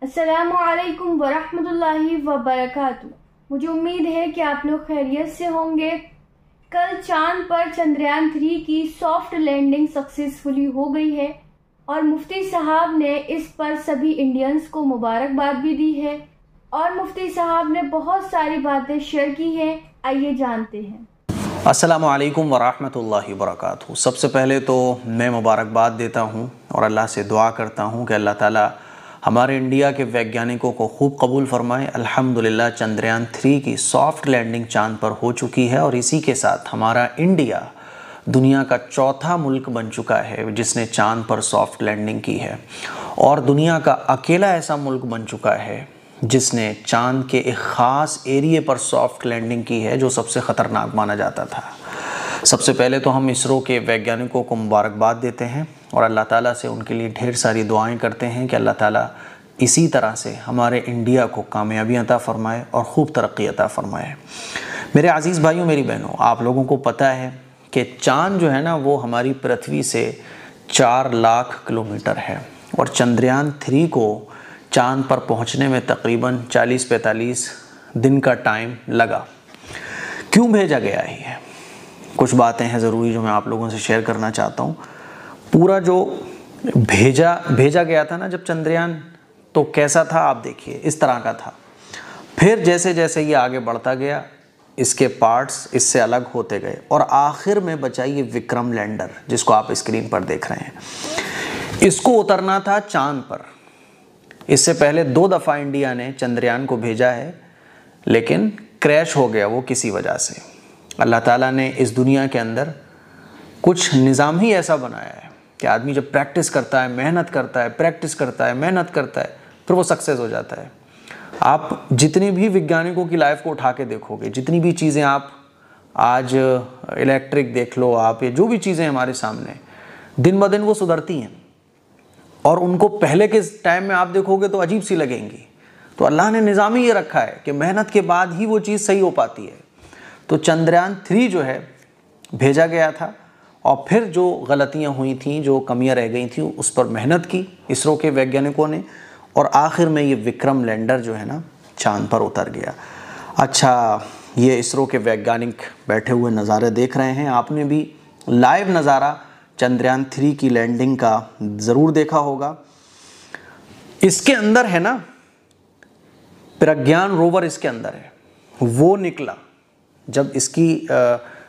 अस्सलामुअलैकुम वरहमतुल्लाहि वबरकातुहू। मुझे उम्मीद है कि आप लोग खैरियत से होंगे। कल चांद पर चंद्रयान 3 की सॉफ्ट लैंडिंग सक्सेसफुली हो गई है और मुफ्ती साहब ने इस पर सभी इंडियंस को मुबारकबाद भी दी है और मुफ्ती साहब ने बहुत सारी बातें शेयर की हैं। आइए जानते हैं। अस्सलामुअलैकुम वरहमतुल्लाहि वबरकातुहू। सबसे पहले तो मैं मुबारकबाद देता हूँ और अल्लाह से दुआ करता हूँ कि अल्लाह ताला हमारे इंडिया के वैज्ञानिकों को खूब कबूल फरमाए। अल्हम्दुलिल्लाह चंद्रयान 3 की सॉफ्ट लैंडिंग चांद पर हो चुकी है और इसी के साथ हमारा इंडिया दुनिया का चौथा मुल्क बन चुका है जिसने चांद पर सॉफ्ट लैंडिंग की है और दुनिया का अकेला ऐसा मुल्क बन चुका है जिसने चांद के एक ख़ास एरिए पर सॉफ्ट लैंडिंग की है जो सबसे ख़तरनाक माना जाता था। सबसे पहले तो हम इसरो के वैज्ञानिकों को मुबारकबाद देते हैं और अल्लाह ताला से उनके लिए ढेर सारी दुआएं करते हैं कि अल्लाह ताला इसी तरह से हमारे इंडिया को कामयाबी अता फ़रमाए और ख़ूब तरक्की अता फ़रमाए। मेरे अज़ीज़ भाइयों, मेरी बहनों, आप लोगों को पता है कि चाँद जो है ना वो हमारी पृथ्वी से 4 लाख किलोमीटर है और चंद्रयान 3 को चाँद पर पहुँचने में तकरीबन 40-45 दिन का टाइम लगा। क्यों भेजा गया है? कुछ बातें हैं ज़रूरी जो मैं आप लोगों से शेयर करना चाहता हूँ। पूरा जो भेजा गया था ना जब चंद्रयान, तो कैसा था आप देखिए, इस तरह का था। फिर जैसे जैसे ये आगे बढ़ता गया इसके पार्ट्स इससे अलग होते गए और आखिर में बचा ये विक्रम लैंडर जिसको आप स्क्रीन पर देख रहे हैं। इसको उतरना था चांद पर। इससे पहले 2 दफ़ा इंडिया ने चंद्रयान को भेजा है लेकिन क्रैश हो गया वो किसी वजह से। अल्लाह ताला ने इस दुनिया के अंदर कुछ निज़ाम ही ऐसा बनाया है कि आदमी जब प्रैक्टिस करता है, मेहनत करता है, प्रैक्टिस करता है, मेहनत करता है, फिर वो सक्सेस हो जाता है। आप जितनी भी वैज्ञानिकों की लाइफ को उठा के देखोगे, जितनी भी चीज़ें आप आज इलेक्ट्रिक देख लो आप, या जो भी चीज़ें हमारे सामने दिन ब दिन वो सुधरती हैं और उनको पहले के टाइम में आप देखोगे तो अजीब सी लगेंगी। तो अल्लाह ने निज़ाम ही ये रखा है कि मेहनत के बाद ही वो चीज़ सही हो पाती है। तो चंद्रयान 3 जो है भेजा गया था और फिर जो गलतियां हुई थी, जो कमियां रह गई थी, उस पर मेहनत की इसरो के वैज्ञानिकों ने और आखिर में ये विक्रम लैंडर जो है ना चांद पर उतर गया। अच्छा, ये इसरो के वैज्ञानिक बैठे हुए नज़ारे देख रहे हैं। आपने भी लाइव नज़ारा चंद्रयान 3 की लैंडिंग का ज़रूर देखा होगा। इसके अंदर है ना प्रज्ञान रोवर, इसके अंदर है, वो निकला जब इसकी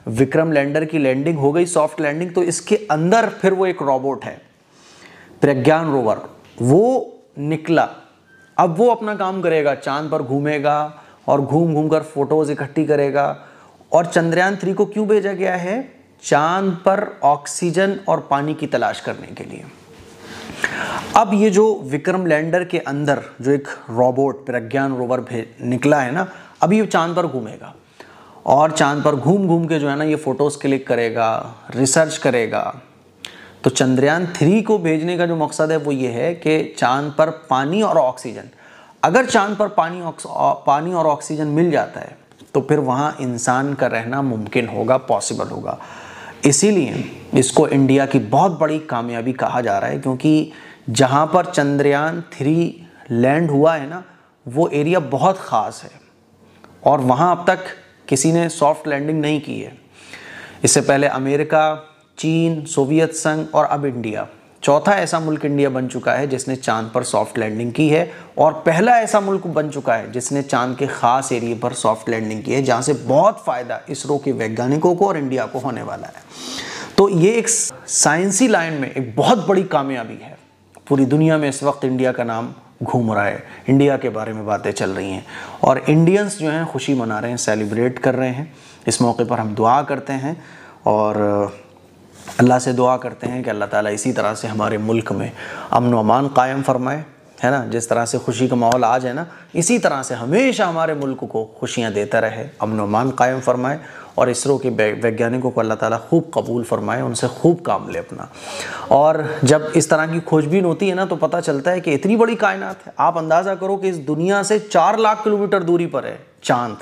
विक्रम लैंडर की लैंडिंग हो गई, सॉफ्ट लैंडिंग, तो इसके अंदर फिर वो एक रोबोट है प्रज्ञान रोवर, वो निकला। अब वो अपना काम करेगा, चांद पर घूमेगा और घूम घूम कर फोटोज इकट्ठी करेगा। और चंद्रयान 3 को क्यों भेजा गया है? चांद पर ऑक्सीजन और पानी की तलाश करने के लिए। अब ये जो विक्रम लैंडर के अंदर जो एक रोबोट प्रज्ञान रोवर निकला है ना, अब ये चांद पर घूमेगा और चांद पर घूम घूम के जो है ना ये फ़ोटोज़ क्लिक करेगा, रिसर्च करेगा। तो चंद्रयान 3 को भेजने का जो मकसद है वो ये है कि चांद पर पानी और ऑक्सीजन, अगर चांद पर पानी और ऑक्सीजन मिल जाता है तो फिर वहाँ इंसान का रहना मुमकिन होगा, पॉसिबल होगा। इसीलिए इसको इंडिया की बहुत बड़ी कामयाबी कहा जा रहा है क्योंकि जहाँ पर चंद्रयान 3 लैंड हुआ है ना वो एरिया बहुत ख़ास है और वहाँ अब तक किसी ने सॉफ्ट लैंडिंग नहीं की है। इससे पहले अमेरिका, चीन, सोवियत संघ और अब इंडिया, चौथा ऐसा मुल्क इंडिया बन चुका है जिसने चांद पर सॉफ्ट लैंडिंग की है और पहला ऐसा मुल्क बन चुका है जिसने चांद के ख़ास एरिए पर सॉफ्ट लैंडिंग की है जहाँ से बहुत फ़ायदा इसरो के वैज्ञानिकों को और इंडिया को होने वाला है। तो ये एक साइंसी लाइन में एक बहुत बड़ी कामयाबी है। पूरी दुनिया में इस वक्त इंडिया का नाम घूम रहा है, इंडिया के बारे में बातें चल रही हैं और इंडियंस जो हैं खुशी मना रहे हैं, सेलिब्रेट कर रहे हैं। इस मौके पर हम दुआ करते हैं और अल्लाह से दुआ करते हैं कि अल्लाह ताला इसी तरह से हमारे मुल्क में अमन व अमान कायम फरमाए, है ना। जिस तरह से खुशी का माहौल आज है ना, इसी तरह से हमेशा हमारे मुल्क को खुशियाँ देता रहे, अमन व अमान कायम फरमाए और इसरो के वैज्ञानिकों को अल्लाह ताला खूब कबूल फरमाए, उनसे खूब काम ले अपना। और जब इस तरह की खोजबीन होती है ना तो पता चलता है कि इतनी बड़ी कायनात है। आप अंदाज़ा करो कि इस दुनिया से 4 लाख किलोमीटर दूरी पर है चाँद,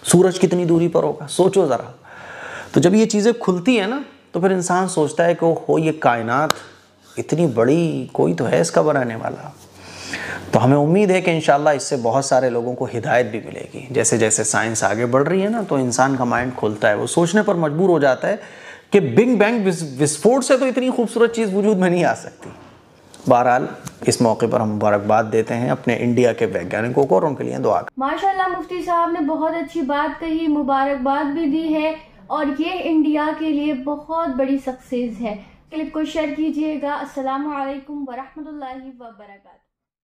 सूरज कितनी दूरी पर होगा, सोचो ज़रा। तो जब ये चीज़ें खुलती हैं ना तो फिर इंसान सोचता है कि हो ये कायनात इतनी बड़ी, कोई तो है इसका बनाने वाला। तो हमें उम्मीद है कि इंशाल्लाह इससे बहुत सारे लोगों को हिदायत भी मिलेगी। जैसे जैसे साइंस आगे बढ़ रही है ना, तो इंसान का माइंड खुलता है, वो सोचने पर मजबूर हो जाता है कि बिग बैंग विस्फोट से तो इतनी खूबसूरत चीज़ वजूद में नहीं आ सकती। बहरहाल इस मौके पर हम मुबारकबाद देते हैं अपने इंडिया के वैज्ञानिकों को और उनके लिए दुआ। माशाल्लाह मुफ्ती साहब ने बहुत अच्छी बात कही, मुबारकबाद भी दी है, और ये इंडिया के लिए बहुत बड़ी सक्सेस है। क्लिप को शेयर कीजिएगा। अस्सलामु अलैकुम वरहमतुल्लाहि वबरकातुहू।